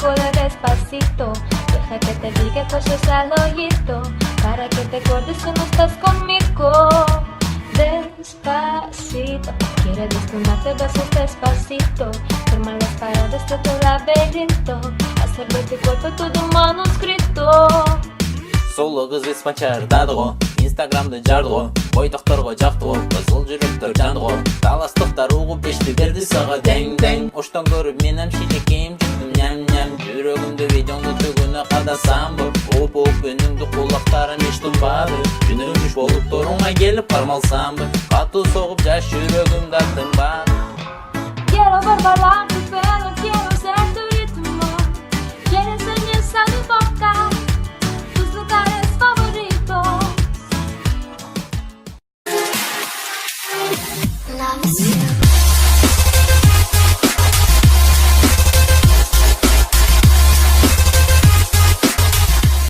poco de despacito. Deja que te diga cosas al oído, para que te acuerdes que no estás conmigo. Despacito, quiero desnudarte besos despacito, firmar las paredes de tu laberinto, hacer de tu cuerpo todo manuscrito. Сұлу қыз испан чардады ғой, инстаграмды жарды ғой, бойдақтарға жақты ғой, қызыл жүректер жанды ғой, таластықтар уғып пешті берді саға дәң-дәң. Оштан көріп мен әмшелекейім жүрдім ням-ням, жүрегімді видеоңды түгіні қадасам бұл, оп-оп үніңді құлақтарын еш тұнбады, жүнігіш болып торыңа келіп қармалсам бұл, қатты соғып жас жүрегімді аттым бар. Quiero barbarar tu pelo, quiero ser tu ritmo, quiero enseñar mi boca, tus lugares favoritos. Loves you.